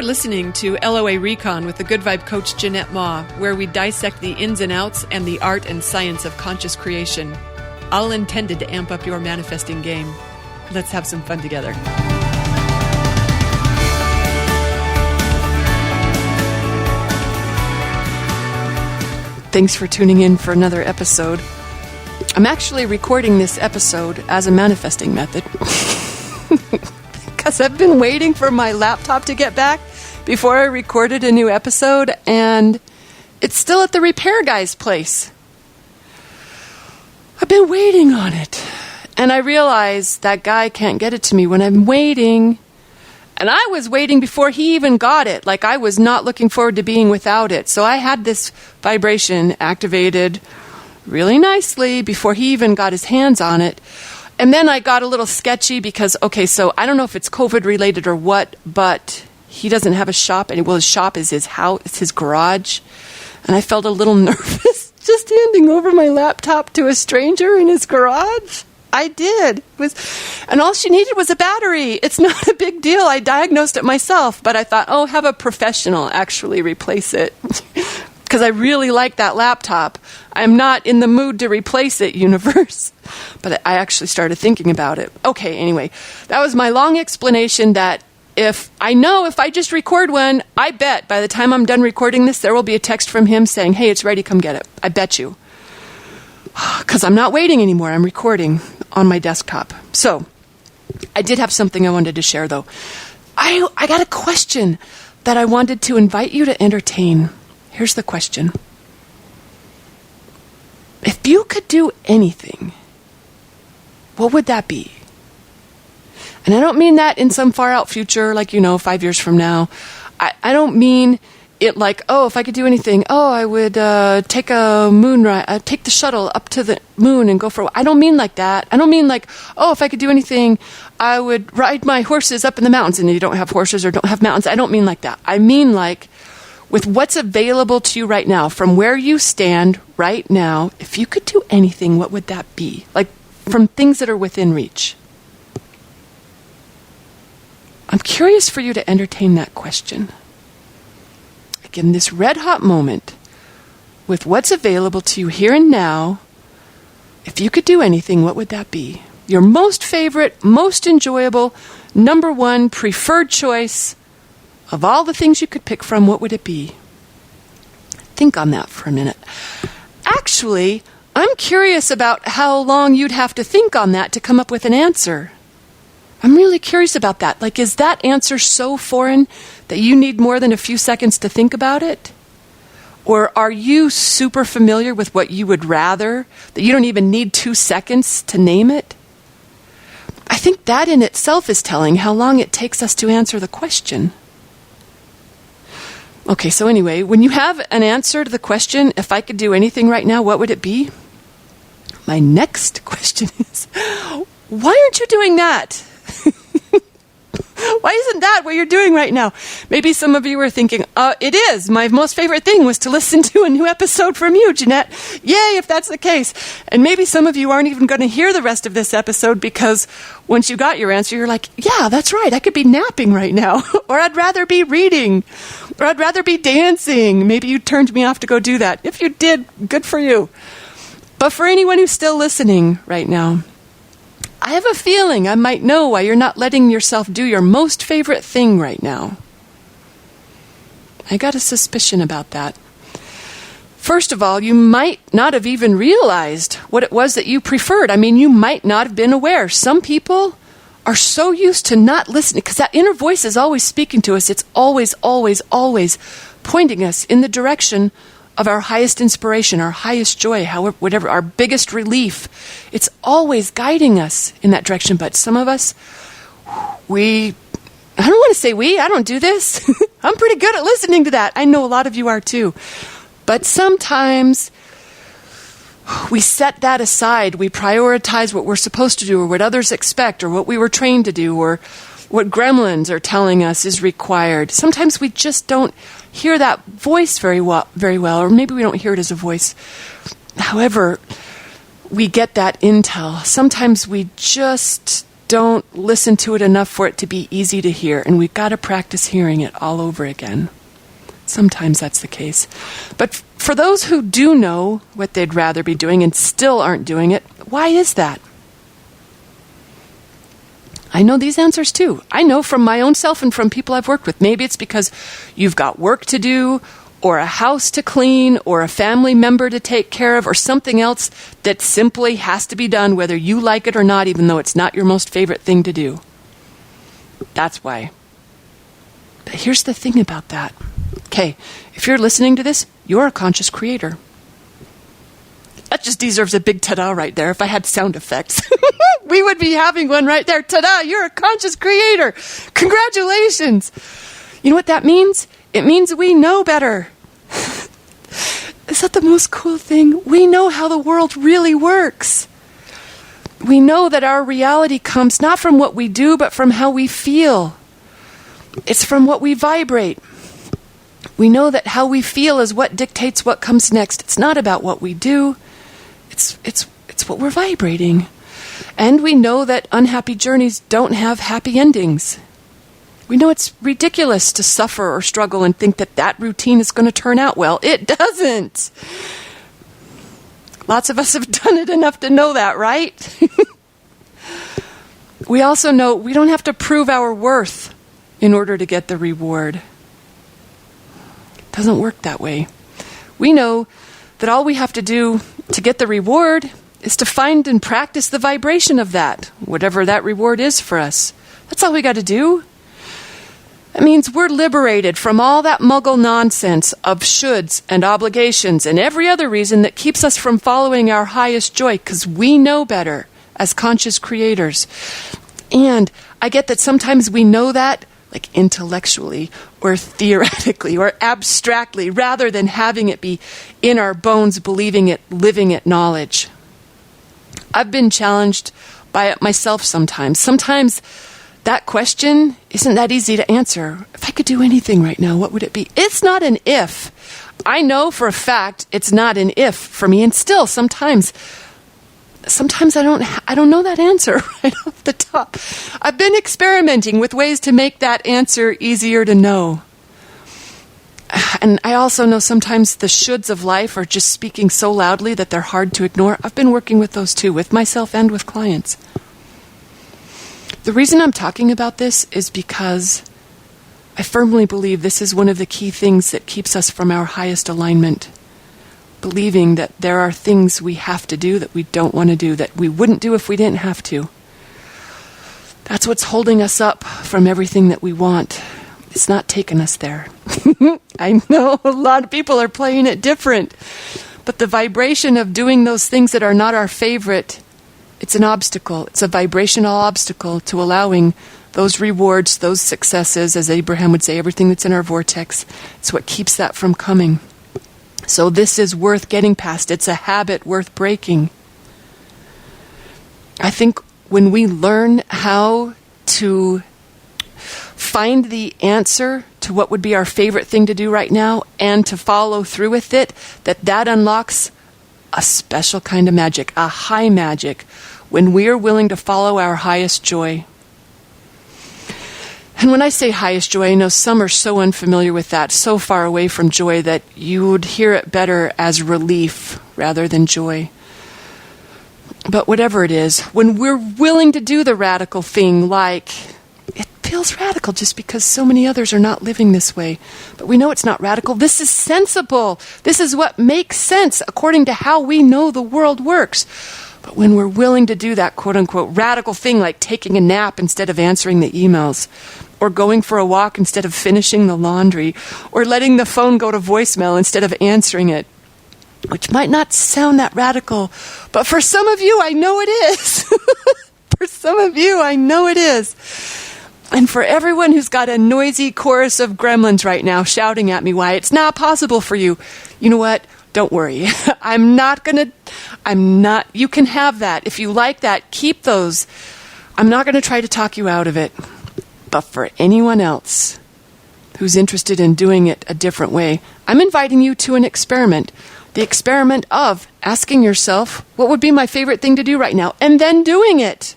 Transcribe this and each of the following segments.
You're listening to LOA Recon with the Good Vibe Coach Jeanette Ma, where we dissect the ins and outs and the art and science of conscious creation, all intended to amp up your manifesting game. Let's have some fun together. Thanks for tuning in for another episode. I'm actually recording this episode as a manifesting method because I've been waiting for my laptop to get back before I recorded a new episode, and it's still at the repair guy's place. I've been waiting on it, and I realize that guy can't get it to me when I'm waiting. And I was waiting before he even got it. Like, I was not looking forward to being without it. So I had this vibration activated really nicely before he even got his hands on it. And then I got a little sketchy because, okay, so I don't know if it's COVID related or what, but he doesn't have a shop. And his shop is his house, it's his garage. And I felt a little nervous just handing over my laptop to a stranger in his garage. I did. And all she needed was a battery. It's not a big deal. I diagnosed it myself, but I thought, have a professional actually replace it. Because I really like that laptop. I'm not in the mood to replace it, universe. But I actually started thinking about it. Okay, anyway, that was my long explanation that if I just record one, I bet by the time I'm done recording this, there will be a text from him saying, hey, it's ready, come get it. I bet you. Because I'm not waiting anymore. I'm recording on my desktop. So, I did have something I wanted to share, though. I got a question that I wanted to invite you to entertain. Here's the question. If you could do anything, what would that be? And I don't mean that in some far-out future, like, 5 years from now. I don't mean it like, if I could do anything, I would take a moon ride, take the shuttle up to the moon and go for a walk. I don't mean like that. I don't mean like, if I could do anything, I would ride my horses up in the mountains. And you don't have horses or don't have mountains. I don't mean like that. I mean like, with what's available to you right now, from where you stand right now, if you could do anything, what would that be? Like, from things that are within reach. I'm curious for you to entertain that question. Like, in this red-hot moment, with what's available to you here and now, if you could do anything, what would that be? Your most favorite, most enjoyable, number one, preferred choice of all the things you could pick from, what would it be? Think on that for a minute. Actually, I'm curious about how long you'd have to think on that to come up with an answer. I'm really curious about that. Like, is that answer so foreign that you need more than a few seconds to think about it? Or are you super familiar with what you would rather, that you don't even need 2 seconds to name it? I think that in itself is telling how long it takes us to answer the question. Okay, so anyway, when you have an answer to the question, if I could do anything right now, what would it be? My next question is, why aren't you doing that? Why isn't that what you're doing right now? Maybe some of you are thinking, it is. My most favorite thing was to listen to a new episode from you, Jeanette. Yay, if that's the case. And maybe some of you aren't even going to hear the rest of this episode because once you got your answer, you're like, yeah, that's right. I could be napping right now. Or I'd rather be reading. Or I'd rather be dancing. Maybe you turned me off to go do that. If you did, good for you. But for anyone who's still listening right now, I have a feeling I might know why you're not letting yourself do your most favorite thing right now. I got a suspicion about that. First of all, you might not have even realized what it was that you preferred. I mean, you might not have been aware. Some people are so used to not listening because that inner voice is always speaking to us. It's always, always, always pointing us in the direction of our highest inspiration, our highest joy, however, whatever, our biggest relief. It's always guiding us in that direction. But some of us, I don't want to say I don't do this. I'm pretty good at listening to that. I know a lot of you are too. But sometimes we set that aside. We prioritize what we're supposed to do or what others expect or what we were trained to do or what gremlins are telling us is required. Sometimes we just don't hear that voice very well, or maybe we don't hear it as a voice. However, we get that intel. Sometimes we just don't listen to it enough for it to be easy to hear, and we've got to practice hearing it all over again. Sometimes that's the case. But for those who do know what they'd rather be doing and still aren't doing it, why is that? I know these answers too. I know from my own self and from people I've worked with. Maybe it's because you've got work to do, or a house to clean, or a family member to take care of, or something else that simply has to be done whether you like it or not, even though it's not your most favorite thing to do. That's why. But here's the thing about that. Okay, if you're listening to this, you're a conscious creator. That just deserves a big ta-da right there. If I had sound effects, we would be having one right there. Ta-da, you're a conscious creator. Congratulations. You know what that means? It means we know better. Is that the most cool thing? We know how the world really works. We know that our reality comes not from what we do, but from how we feel. It's from what we vibrate. We know that how we feel is what dictates what comes next. It's not about what we do. It's what we're vibrating. And we know that unhappy journeys don't have happy endings. We know it's ridiculous to suffer or struggle and think that that routine is going to turn out well. It doesn't. Lots of us have done it enough to know that, right? We also know we don't have to prove our worth in order to get the reward. It doesn't work that way. We know that all we have to do to get the reward is to find and practice the vibration of that, whatever that reward is for us. That's all we got to do. That means we're liberated from all that muggle nonsense of shoulds and obligations and every other reason that keeps us from following our highest joy, because we know better as conscious creators. And I get that sometimes we know that, like intellectually or theoretically or abstractly, rather than having it be in our bones, believing it, living it knowledge. I've been challenged by it myself sometimes. Sometimes that question isn't that easy to answer. If I could do anything right now, what would it be? It's not an if. I know for a fact it's not an if for me, and still sometimes I don't know that answer right off the top. I've been experimenting with ways to make that answer easier to know. And I also know sometimes the shoulds of life are just speaking so loudly that they're hard to ignore. I've been working with those too, with myself and with clients. The reason I'm talking about this is because I firmly believe this is one of the key things that keeps us from our highest alignment. Believing that there are things we have to do that we don't want to do, that we wouldn't do if we didn't have to. That's what's holding us up from everything that we want. It's not taking us there. I know a lot of people are playing it different, but the vibration of doing those things that are not our favorite, it's an obstacle. It's a vibrational obstacle to allowing those rewards, those successes, as Abraham would say, everything that's in our vortex. It's what keeps that from coming. So this is worth getting past. It's a habit worth breaking. I think when we learn how to find the answer to what would be our favorite thing to do right now and to follow through with it, that unlocks a special kind of magic, a high magic, when we are willing to follow our highest joy. And when I say highest joy, I know some are so unfamiliar with that, so far away from joy, that you would hear it better as relief rather than joy. But whatever it is, when we're willing to do the radical thing, like, it feels radical just because so many others are not living this way. But we know it's not radical. This is sensible. This is what makes sense according to how we know the world works. But when we're willing to do that quote-unquote radical thing, like taking a nap instead of answering the emails, or going for a walk instead of finishing the laundry, or letting the phone go to voicemail instead of answering it, which might not sound that radical, but for some of you, I know it is. For some of you, I know it is. And for everyone who's got a noisy chorus of gremlins right now shouting at me why it's not possible for you, you know what? Don't worry. You can have that. If you like that, keep those. I'm not going to try to talk you out of it. But for anyone else who's interested in doing it a different way, I'm inviting you to an experiment. The experiment of asking yourself, what would be my favorite thing to do right now? And then doing it.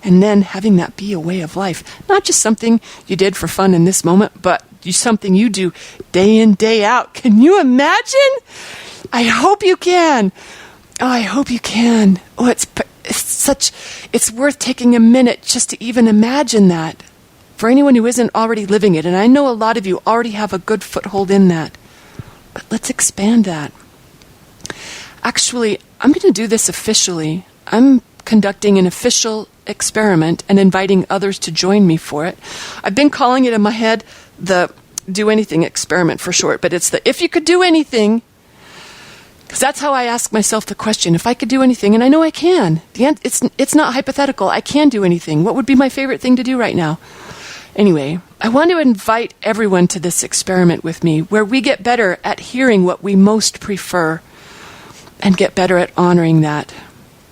and then having that be a way of life. Not just something you did for fun in this moment, but something you do day in, day out. Can you imagine? I hope you can. Oh, I hope you can. Oh, it's worth taking a minute just to even imagine that. For anyone who isn't already living it, and I know a lot of you already have a good foothold in that, but let's expand that. Actually, I'm going to do this officially. I'm conducting an official experiment and inviting others to join me for it. I've been calling it in my head the Do Anything experiment for short, but it's the if you could do anything, because that's how I ask myself the question. If I could do anything, and I know I can. It's not hypothetical. I can do anything. What would be my favorite thing to do right now? Anyway, I want to invite everyone to this experiment with me, where we get better at hearing what we most prefer and get better at honoring that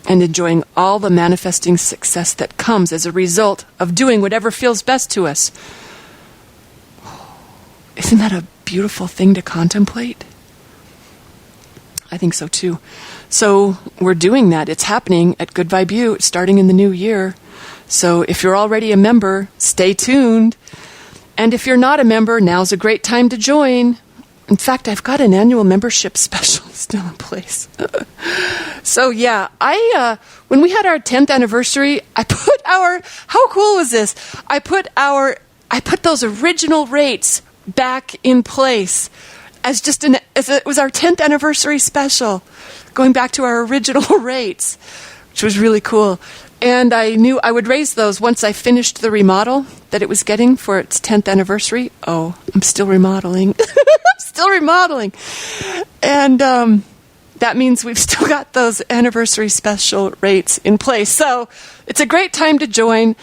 and enjoying all the manifesting success that comes as a result of doing whatever feels best to us. Isn't that a beautiful thing to contemplate? I think so too. So we're doing that. It's happening at Good Vibe U. It's starting in the new year. So if you're already a member, stay tuned. And if you're not a member, now's a great time to join. In fact, I've got an annual membership special still in place. So yeah, when we had our 10th anniversary, how cool was this? I put those original rates back in place as it was our 10th anniversary special, going back to our original rates, which was really cool. And I knew I would raise those once I finished the remodel that it was getting for its 10th anniversary. Oh, I'm still remodeling. And that means we've still got those anniversary special rates in place. So it's a great time to join.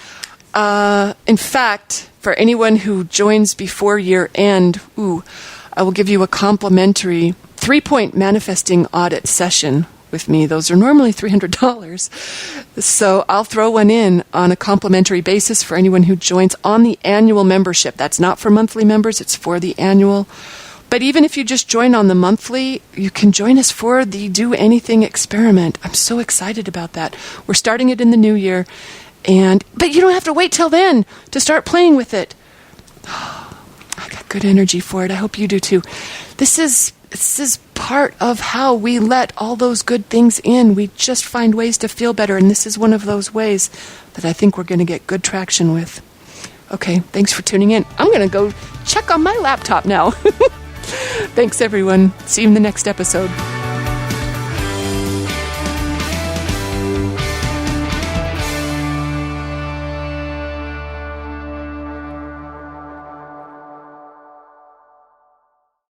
In fact, for anyone who joins before year end, I will give you a complimentary 3-point manifesting audit session with me. Those are normally $300. So I'll throw one in on a complimentary basis for anyone who joins on the annual membership. That's not for monthly members, it's for the annual. But even if you just join on the monthly, you can join us for the Do Anything experiment. I'm so excited about that. We're starting it in the new year. But you don't have to wait till then to start playing with it. I got good energy for it. I hope you do too. This is part of how we let all those good things in. We just find ways to feel better, and this is one of those ways that I think we're going to get good traction with. Okay, thanks for tuning in. I'm going to go check on my laptop now. Thanks, everyone. See you in the next episode.